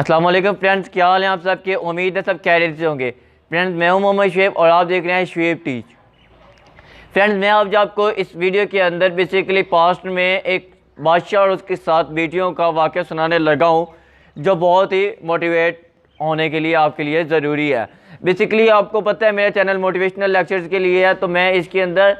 अस्सलाम वालेकुम फ्रेंड्स, क्या हाल है आप सबके। उम्मीद है सब खैरियत से होंगे। फ्रेंड्स, मैं हूं मोहम्मद शुएब और आप देख रहे हैं शुएब टीच। फ्रेंड्स, मैं आज आपको इस वीडियो के अंदर बेसिकली पास्ट में एक बादशाह और उसके साथ बेटियों का वाक़या सुनाने लगा हूं, जो बहुत ही मोटिवेट होने के लिए आपके लिए ज़रूरी है। बेसिकली आपको पता है मेरा चैनल मोटिवेशनल लेक्चर्स के लिए है, तो मैं इसके अंदर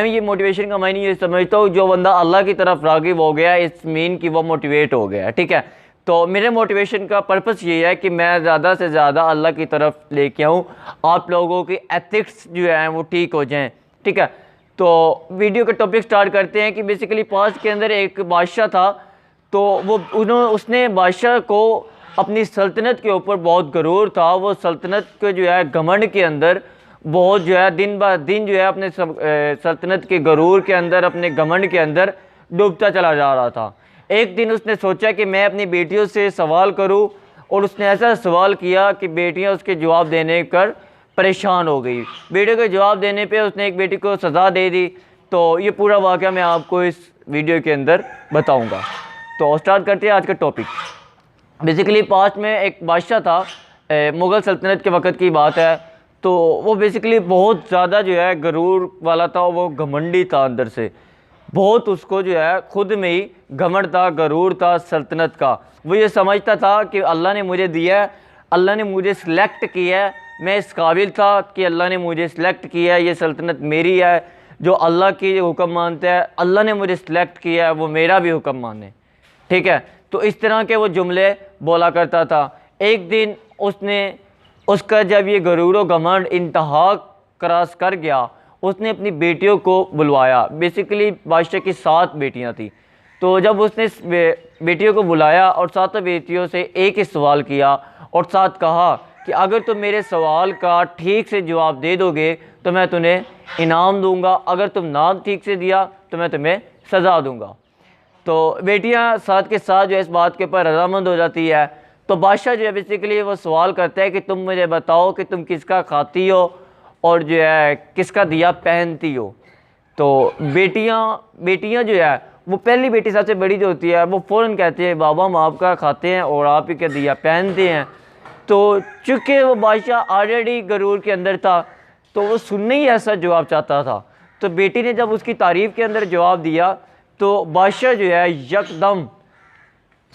ये मोटिवेशन का मायने ये समझता हूँ, जो बंदा अल्लाह की तरफ राग़िब हो गया इस मीन कि वो मोटिवेट हो गया। ठीक है, तो मेरे मोटिवेशन का पर्पस ये है कि मैं ज़्यादा से ज़्यादा अल्लाह की तरफ लेके आऊँ, आप लोगों की एथिक्स जो है वो ठीक हो जाएं। ठीक है, तो वीडियो का टॉपिक स्टार्ट करते हैं कि बेसिकली पास्ट के अंदर एक बादशाह था। तो उसने बादशाह को अपनी सल्तनत के ऊपर बहुत गरूर था। वो सल्तनत के जो है घमंड के अंदर बहुत जो है दिन ब दिन जो है अपने सल्तनत के गरूर के अंदर, अपने घमंड के अंदर डूबता चला जा रहा था। एक दिन उसने सोचा कि मैं अपनी बेटियों से सवाल करूं, और उसने ऐसा सवाल किया कि बेटियां उसके जवाब देने पर परेशान हो गई। बेटियों के जवाब देने पे उसने एक बेटी को सज़ा दे दी। तो ये पूरा वाक़या मैं आपको इस वीडियो के अंदर बताऊंगा। तो स्टार्ट करते हैं आज का टॉपिक। बेसिकली पास्ट में एक बादशाह था, मुग़ल सल्तनत के वक़्त की बात है। तो वो बेसिकली बहुत ज़्यादा जो है गरूर वाला था, वो घमंडी था अंदर से। बहुत उसको जो है खुद में ही घमंड था, गरूर था सल्तनत का। वो ये समझता था कि अल्लाह ने मुझे दिया है, अल्लाह ने मुझे सिलेक्ट किया है, मैं इस काबिल था कि अल्लाह ने मुझे सिलेक्ट किया है, ये सल्तनत मेरी है। जो अल्लाह की हुक्म मानता है, अल्लाह ने मुझे सिलेक्ट किया है, वो मेरा भी हुक्म माने। ठीक है, तो इस तरह के वो जुमले बोला करता था। एक दिन उसका जब ये गरूर व घमंड इंतहा क्रॉस कर गया, उसने अपनी बेटियों को बुलवाया। बेसिकली बादशाह की 7 बेटियां थी। तो जब उसने बेटियों को बुलाया और 7 बेटियों से एक ही सवाल किया और साथ कहा कि अगर तुम मेरे सवाल का ठीक से जवाब दे दोगे तो मैं तुम्हें इनाम दूंगा, अगर तुम ना ठीक से दिया तो मैं तुम्हें सज़ा दूंगा। तो बेटियां साथ के साथ जो है इस बात के ऊपर रजामंद हो जाती है। तो बादशाह जो है बेसिकली वो सवाल करता है कि तुम मुझे बताओ कि तुम किसका खाती हो और जो है किसका दिया पहनती हो। तो बेटियां जो है वो पहली बेटी सबसे बड़ी जो होती है वो फ़ौरन कहती है बाबा हम आपका खाते हैं और आप ही का दिया पहनते हैं। तो चूँकि वो बादशाह ऑलरेडी गरूर के अंदर था, तो वो सुनने ही ऐसा जवाब चाहता था। तो बेटी ने जब उसकी तारीफ़ के अंदर जवाब दिया तो बादशाह जो है यकदम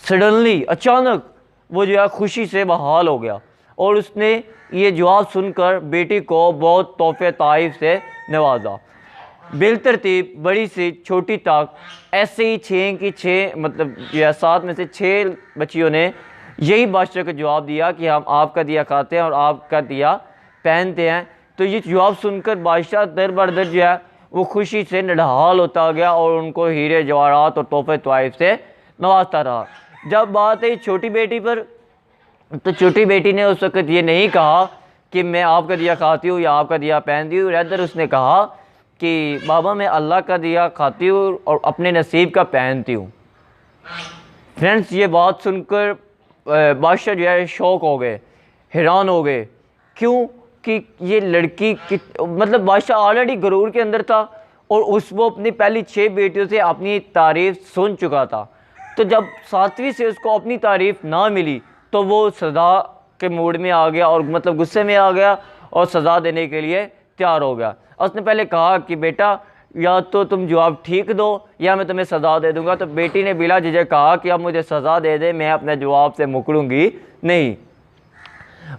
सडनली अचानक वो जो है खुशी से बहाल हो गया, और उसने ये जवाब सुनकर बेटी को बहुत तोहफे ताइफ से नवाजा। बिलतरतीब बड़ी से छोटी तक ऐसे ही 6 की 6 मतलब जो है 7 में से 6 बच्चियों ने यही बादशाह को जवाब दिया कि हम आपका दिया खाते हैं और आपका दिया पहनते हैं। तो ये जवाब सुनकर बादशाह दर बदर जो है वो खुशी से निढाल होता गया और उनको हीरे जवाहरात और तोहफे तोइफ से नवाजता रहा। जब बात आई छोटी बेटी पर, तो छोटी बेटी ने उस वक़्त ये नहीं कहा कि मैं आपका दिया खाती हूँ या आपका दिया पहनती हूँ, रैदर उसने कहा कि बाबा मैं अल्लाह का दिया खाती हूँ और अपने नसीब का पहनती हूँ। फ्रेंड्स, ये बात सुनकर बादशाह जो है शौक हो गए, हैरान हो गए। क्यों कि ये लड़की मतलब बादशाह ऑलरेडी गरूर के अंदर था और वो अपनी पहली 6 बेटियों से अपनी तारीफ़ सुन चुका था। तो जब 7वीं से उसको अपनी तारीफ़ ना मिली तो वो सज़ा के मूड में आ गया और मतलब गुस्से में आ गया और सज़ा देने के लिए तैयार हो गया। उसने पहले कहा कि बेटा या तो तुम जवाब ठीक दो या मैं तुम्हें सज़ा दे दूंगा। तो बेटी ने बिला झिझक कहा कि अब मुझे सज़ा दे दे, मैं अपने जवाब से मुकरूंगी नहीं।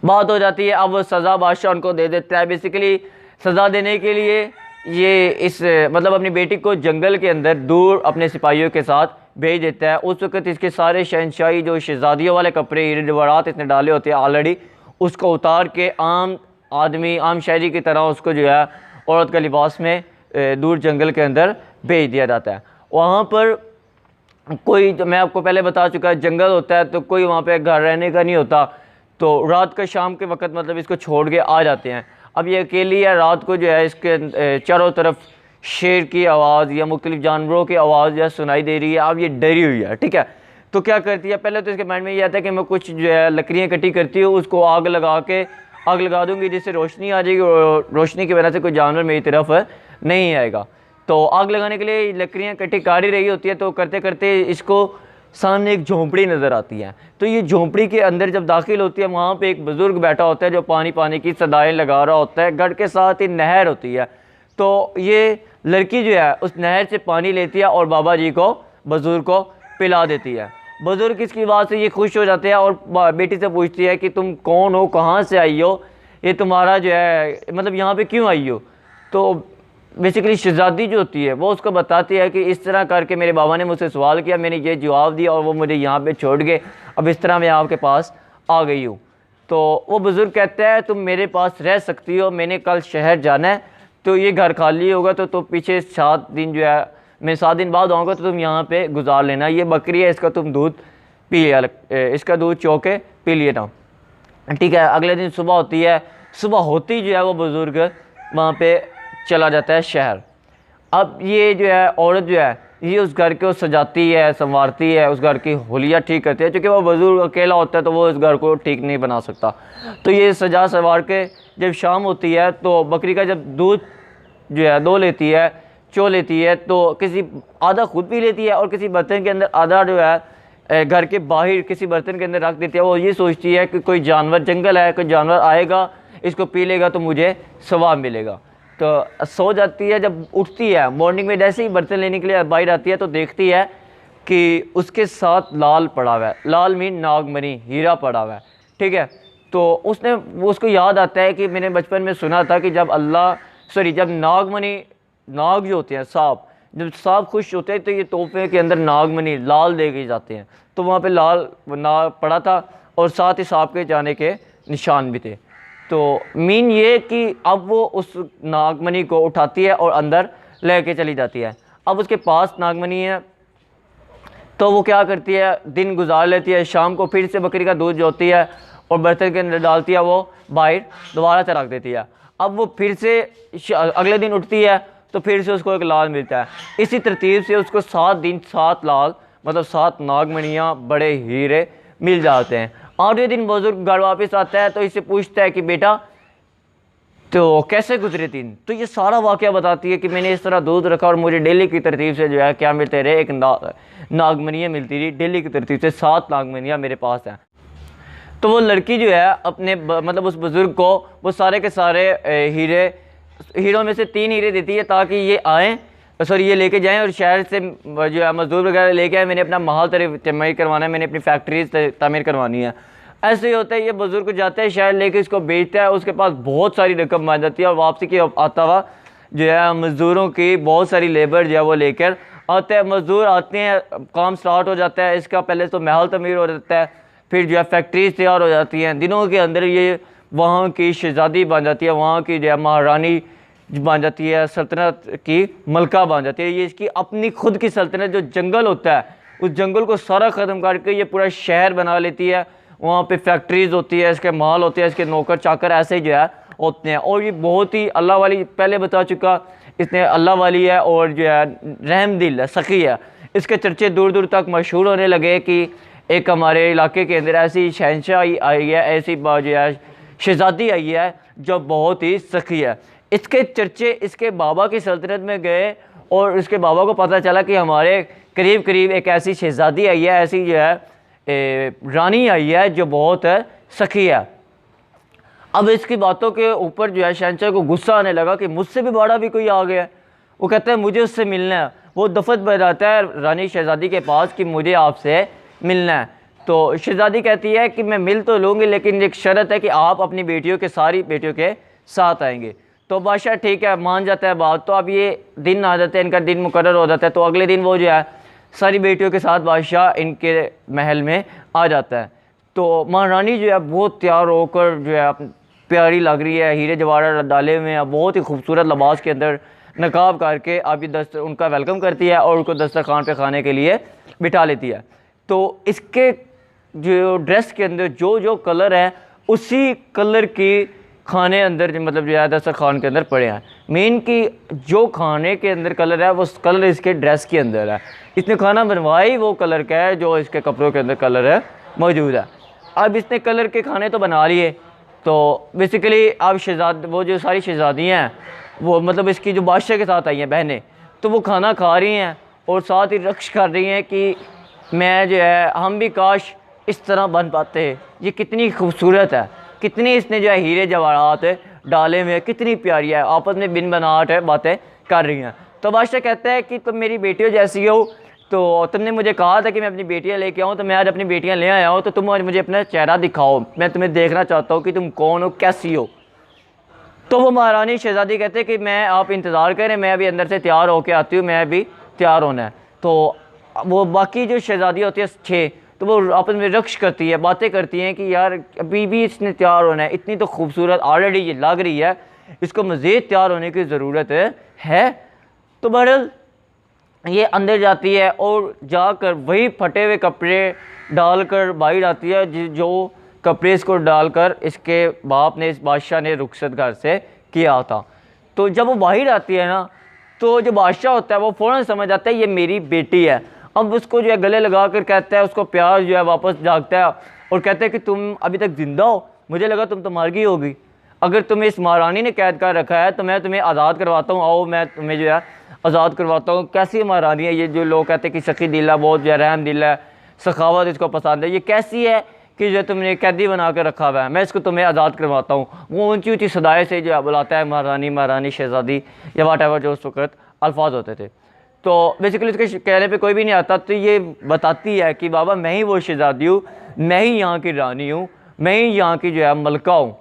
बात हो जाती है, अब वो सज़ा बादशाह उनको दे देता है। बेसिकली सज़ा देने के लिए ये मतलब अपनी बेटी को जंगल के अंदर दूर अपने सिपाहियों के साथ भेज देता है। उस वक़्त इसके सारे शहनशाही जो शहज़ादियों वाले कपड़े हीरे जवाहरात इसने डाले होते हैं ऑलरेडी, उसको उतार के आम आदमी आम शहरी की तरह उसको जो है औरत का लिबास में दूर जंगल के अंदर भेज दिया जाता है। वहाँ पर कोई, मैं आपको पहले बता चुका, जंगल होता है तो कोई वहाँ पे घर रहने का नहीं होता। तो रात का शाम के वक़्त मतलब इसको छोड़ के आ जाते हैं। अब ये अकेली है, रात को जो है इसके चारों तरफ शेर की आवाज़ या मुख्तलिफ जानवरों की आवाज़ या सुनाई दे रही है। अब ये डरी हुई है। ठीक है, तो क्या करती है, पहले तो इसके माइंड में ये आता है कि मैं कुछ जो है लकड़ियाँ इकट्ठी करती हूँ, उसको आग लगा दूँगी जिससे रोशनी आ जाएगी और रोशनी की वजह से कोई जानवर मेरी तरफ नहीं आएगा। तो आग लगाने के लिए लकड़ियाँ इकट्ठी कर ही रही होती है। तो करते करते इसको सामने एक झोंपड़ी नज़र आती है। तो ये झोंपड़ी के अंदर जब दाखिल होती है, वहाँ पे एक बुज़ुर्ग बैठा होता है जो पानी पानी की सदाएं लगा रहा होता है। गढ़ के साथ ही नहर होती है। तो ये लड़की जो है उस नहर से पानी लेती है और बाबा जी को, बुज़ुर्ग को पिला देती है। बुज़ुर्ग इसकी बात से ये खुश हो जाते हैं और बेटी से पूछती है कि तुम कौन हो, कहाँ से आई हो, ये तुम्हारा जो है मतलब यहाँ पे क्यों आई हो। तो बेसिकली शहज़ादी जो होती है वो उसको बताती है कि इस तरह करके मेरे बाबा ने मुझसे सवाल किया, मैंने ये जवाब दिया और वो मुझे यहाँ पे छोड़ गए, अब इस तरह मैं आपके पास आ गई हूँ। तो वो बुज़ुर्ग कहता है तुम मेरे पास रह सकती हो, मैंने कल शहर जाना है, तो ये घर खाली होगा तो पीछे 7 दिन जो है, मैं 7 दिन बाद आऊँगा तो तुम यहाँ पे गुजार लेना। ये बकरी है, इसका तुम दूध पी लिया, इसका दूध चौके पी लिया ना, ठीक है। अगले दिन सुबह होती है, सुबह होती जो है वो बुज़ुर्ग वहाँ पे चला जाता है शहर। अब ये जो है औरत जो है ये उस घर को सजाती है, संवारती है, उस घर की हुलिया ठीक करती है, क्योंकि वो बुज़ुर्ग अकेला होता है तो वो इस घर को ठीक नहीं बना सकता। तो ये सजा संवार के जब शाम होती है तो बकरी का जब दूध जो है दो लेती है, चो लेती है, तो किसी आधा खुद पी लेती है और किसी बर्तन के अंदर आधा जो है घर के बाहर किसी बर्तन के अंदर रख देती है। वो ये सोचती है कि कोई जानवर, जंगल है, कोई जानवर आएगा, इसको पी लेगा तो मुझे सवाब मिलेगा। तो सो जाती है। जब उठती है मॉर्निंग में, जैसे ही बर्तन लेने के लिए बाहर आती है तो देखती है कि उसके साथ लाल पड़ा हुआ है। लाल मीन नागमणि, हीरा पड़ा हुआ है, ठीक है। तो उसको याद आता है कि मैंने बचपन में सुना था कि जब नागमणि, नाग जो होते हैं सांप, जब सांप खुश होते हैं तो ये तोहफे के अंदर नागमणि लाल दे के जाते हैं। तो वहाँ पे लाल नाग पड़ा था और साथ ही सांप के जाने के निशान भी थे। तो मीन ये कि अब वो उस नागमणि को उठाती है और अंदर लेके चली जाती है। अब उसके पास नागमणि है तो वो क्या करती है, दिन गुजार लेती है। शाम को फिर से बकरी का दूध जोती है और बर्तन के अंदर डालती है, वो बाहर दोबारा से रख देती है। अब वो फिर से अगले दिन उठती है तो फिर से उसको एक लाल मिलता है। इसी तरतीब से उसको 7 दिन 7 लाल, मतलब 7 नागमणियाँ, बड़े हीरे मिल जाते हैं। 8वें दिन बुजुर्ग घर वापस आता है तो इससे पूछता है कि बेटा तो कैसे गुजरे दिन। तो ये सारा वाक़या बताती है कि मैंने इस तरह दूध रखा और मुझे डेली की तरतीब से जो है क्या मिलते रहे, एक नागमणियाँ मिलती रही डेली की तरतीब से। 7 नागमणियाँ मेरे पास हैं। तो वो लड़की जो है अपने मतलब उस बुज़ुर्ग को वो सारे के सारे हीरों में से 3 हीरे देती है ताकि ये आएँ, सॉरी ये लेके जाएं और शहर से जो है मजदूर वगैरह लेके आए। मैंने अपना महल तमीर करवाना है, मैंने अपनी फैक्ट्रीज तामीर करवानी है। ऐसे ही होता है, ये बुज़ुर्ग जाता है शहर लेके इसको बेचता है, उसके पास बहुत सारी रकम आ जाती है और वापसी की आता हुआ जो है मज़दूरों की बहुत सारी लेबर जो है वो लेकर आते हैं। मज़दूर आते हैं, काम स्टार्ट हो जाता है इसका। पहले तो महल तमीर हो जाता है, फिर जो है फैक्ट्रीज तैयार हो जाती हैं। दिनों के अंदर ये वहाँ की शहज़ादी बन जाती है, वहाँ की जो है महारानी बन जाती है, सल्तनत की मलका बन जाती है। ये इसकी अपनी खुद की सल्तनत, जो जंगल होता है उस जंगल को सारा ख़त्म करके ये पूरा शहर बना लेती है। वहाँ पे फैक्ट्रीज़ होती है, इसके माल होते हैं, इसके नौकर चाकर ऐसे जो है होते हैं। और ये बहुत ही अल्लाह वाली, पहले बता चुका, इसने अल्लाह वाली है और जो है रहम दिल है, सखी है। इसके चर्चे दूर दूर तक मशहूर होने लगे कि एक हमारे इलाके के अंदर ऐसी शहनशाह आई है, ऐसी जो है शहज़ादी आई है जो बहुत ही सखी है। इसके चर्चे इसके बाबा की सल्तनत में गए और उसके बाबा को पता चला कि हमारे करीब करीब एक ऐसी शहज़ादी आई है, ऐसी जो है रानी आई है जो बहुत सखी है। अब इसकी बातों के ऊपर जो है शहनशाह को गुस्सा आने लगा कि मुझसे भी बड़ा भी कोई आ गया। वो कहता है मुझे उससे मिलना है। वो दफ़त बताता है रानी शहज़ादी के पास कि मुझे आपसे मिलना है। तो शहज़ादी कहती है कि मैं मिल तो लूँगी लेकिन एक शर्त है कि आप अपनी बेटियों के, सारी बेटियों के साथ आएंगे। तो बादशाह ठीक है मान जाता है बात। तो अब ये दिन आ जाते हैं, इनका दिन मुकर्रर हो जाता है। तो अगले दिन वो जो है सारी बेटियों के साथ बादशाह इनके महल में आ जाता है। तो महारानी जो है बहुत तैयार होकर जो है प्यारी लग रही है, हीरे जवाहरात डाले हुए हैं, बहुत ही खूबसूरत लिबास के अंदर नकाब करके अभी उनका वेलकम करती है और उनको दस्तरखान पे खाने के लिए बिठा लेती है। तो इसके जो ड्रेस के अंदर जो जो कलर है उसी कलर की खाने अंदर मतलब जो है दस्तरखान के अंदर पड़े हैं। मेन कि जो खाने के अंदर कलर है वो कलर इसके ड्रेस के अंदर है। इसने खाना बनवाया ही वो कलर का है जो इसके कपड़ों के अंदर कलर है मौजूद है। अब इसने कलर के खाने तो बना लिए। तो बेसिकली अब वो जो सारी शहज़ादियाँ हैं वो मतलब इसकी जो बादशाह के साथ आई हैं बहनें, तो वो खाना खा रही हैं और साथ ही रक्श कर रही हैं कि मैं जो है हम भी काश इस तरह बन पाते। ये कितनी खूबसूरत है, कितनी इसने जो है हीरे जवाहरात डाले हुए, कितनी प्यारी है, आपस में बिन बनाहट है बातें कर रही हैं। तो बादशाह कहता है कि तुम मेरी बेटियों जैसी हो, तो तुमने मुझे कहा था कि मैं अपनी बेटियां लेके आऊँ, तो मैं आज अपनी बेटियां ले आया हूँ, तो तुम आज मुझे अपना चेहरा दिखाओ, मैं तुम्हें देखना चाहता हूँ कि तुम कौन हो, कैसी हो। तो वो महारानी शहजादी कहते हैं कि मैं आप इंतज़ार करें, मैं अभी अंदर से तैयार होके आती हूँ, मैं अभी तैयार होना है। तो वो बाकी जो शहजादी होती है 6, तो वो आपस में रक्श करती है, बातें करती हैं कि यार अभी भी इसने तैयार होना है, इतनी तो खूबसूरत ऑलरेडी ये लग रही है, इसको मज़ीद तैयार होने की ज़रूरत है। तो बहरहाल ये अंदर जाती है और जाकर वही फटे हुए कपड़े डालकर बाहर आती है, जो कपड़े इसको डालकर इसके बाप ने, इस बादशाह ने रुखसत घर से किया था। तो जब वो बाहर आती है ना, तो जो बादशाह होता है वो फ़ौरन समझ आता है ये मेरी बेटी है। अब उसको जो है गले लगा कर कहता है, उसको प्यार जो है वापस जागता है और कहता है कि तुम अभी तक ज़िंदा हो, मुझे लगा तुम तो मर गई होगी। अगर तुम्हें इस महारानी ने कैद कर रखा है तो मैं तुम्हें आज़ाद करवाता हूँ, आओ मैं तुम्हें जो है आज़ाद करवाता हूँ। कैसी महारानी है ये, जो लोग कहते हैं कि सखी दिल है, बहुत जो रहम दिल है, सखावत इसको पसंद है, ये कैसी है कि जो तुमने कैदी बना कर रखा हुआ है, मैं इसको तुम्हें आज़ाद करवाता हूँ। वो ऊँची ऊँची सदाएँ से जो है बुलाता है महारानी, महारानी, शहज़ादी या वाट एवर जो उस वक्त अल्फाज होते थे। तो बेसिकली उसके कहने पे कोई भी नहीं आता। तो ये बताती है कि बाबा मैं ही वो शहज़ादी हूँ, मैं ही यहाँ की रानी हूँ, मैं ही यहाँ की जो है मलका हूँ।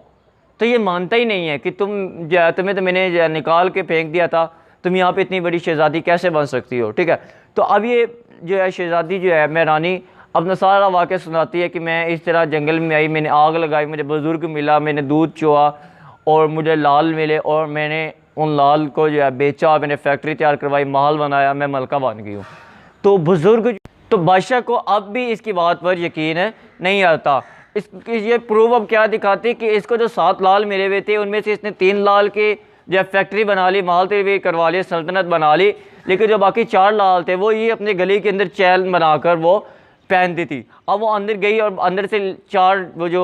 तो ये मानता ही नहीं है कि तुम जो है, तुम्हें तो मैंने जो है निकाल के फेंक दिया था, तुम यहाँ पे इतनी बड़ी शहज़ादी कैसे बन सकती हो। ठीक है, तो अब ये जो है शहज़ादी जो है मैं रानी अपना सारा वाक़या सुनाती है कि मैं इस तरह जंगल में आई, मैंने आग लगाई, मुझे बुज़ुर्ग मिला, मैंने दूध चुआ और मुझे लाल मिले और मैंने उन लाल को जो है बेचा, मैंने फैक्ट्री तैयार करवाई, महल बनाया, मैं मलका बन गई हूँ। तो बुज़ुर्ग, तो बादशाह को अब भी इसकी बात पर यकीन नहीं आता। ये प्रूफ अब क्या दिखाते कि इसको जो 7 लाल मिले हुए थे उनमें से इसने 3 लाल के जो फैक्ट्री बना ली, महल तैयार करवा ली, सल्तनत बना ली, लेकिन जो बाकी 4 लाल थे वो ये अपने गले के अंदर चैन बनाकर वो पहनती थी। अब वो अंदर गई और अंदर से 4 वो जो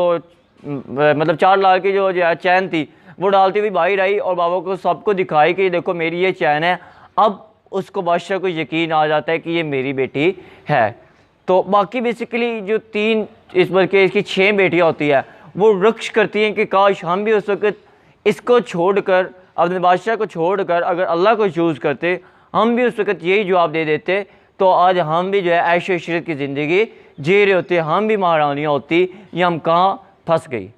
मतलब 4 लाल की जो है चैन थी वो डालती हुई बाहर आई और बाबा को सबको दिखाई कि देखो मेरी ये चैन है। अब उसको बादशाह को यकीन आ जाता है कि ये मेरी बेटी है। तो बाकी बेसिकली जो 3 इस बल्कि इसकी 6 बेटियां होती है वो रक्ष करती हैं कि काश हम भी उस वक्त इसको छोड़कर, अपने बादशाह को छोड़कर अगर अल्लाह को चूज़ करते, हम भी उस वक्त यही जवाब दे देते, तो आज हम भी जो है ऐश इशरत की ज़िंदगी जी रहे होते, हम भी महारानियाँ होती, ये हम कहाँ फंस गई।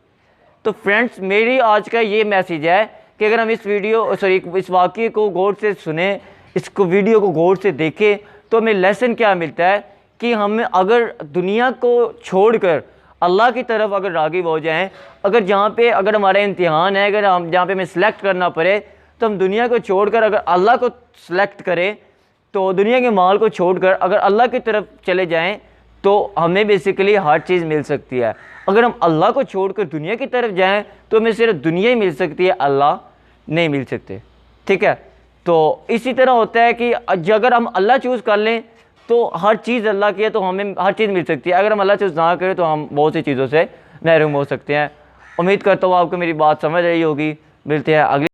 तो फ्रेंड्स मेरी आज का ये मैसेज है कि अगर हम इस वाक़ये को गौर से सुने, इसको वीडियो को गौर से देखें, तो हमें लेसन क्या मिलता है कि हमें अगर दुनिया को छोड़कर अल्लाह की तरफ अगर राग़िब हो जाएं, अगर जहाँ पे अगर हमारा इम्तिहान है, अगर हम जहाँ पे हमें सिलेक्ट करना पड़े, तो हम दुनिया को छोड़कर अगर अल्लाह को सिलेक्ट करें, तो दुनिया के माल को छोड़कर अगर अल्लाह की तरफ चले जाएं तो हमें बेसिकली हर चीज़ मिल सकती है। अगर हम अल्लाह को छोड़कर दुनिया की तरफ जाएं तो हमें सिर्फ दुनिया ही मिल सकती है, अल्लाह नहीं मिल सकते। ठीक है, तो इसी तरह होता है कि अगर हम अल्लाह चूज़ कर लें तो हर चीज़ अल्लाह की है, तो हमें हर चीज़ मिल सकती है। अगर हम अल्लाह चूज़ ना करें तो हम बहुत सी चीज़ों से महरूम हो सकते हैं। उम्मीद करता हूँ आपको मेरी बात समझ रही होगी। मिलते हैं अगली